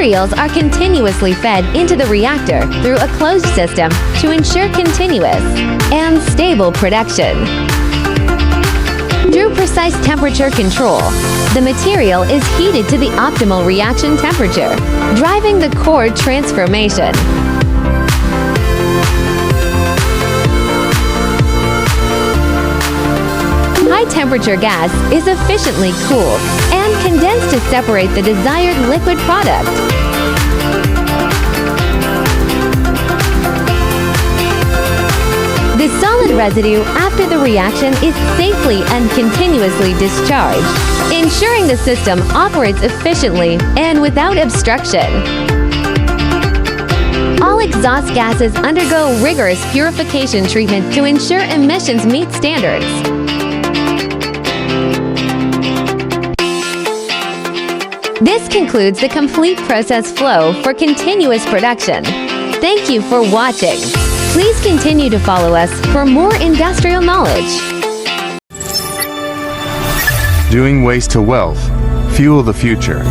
materials are continuously fed into the reactor through a closed system to ensure continuous and stable production. Through precise temperature control, the material is heated to the optimal reaction temperature, driving the core transformation. High-temperature gas is efficiently cooled and condensed to separate the desired liquid product. The solid residue after the reaction is safely and continuously discharged, ensuring the system operates efficiently and without obstruction. All exhaust gases undergo rigorous purification treatment to ensure emissions meet standards. This concludes the complete process flow for continuous production. Thank you for watching. Please continue to follow us for more industrial knowledge. Doing waste to wealth. Fuel the future.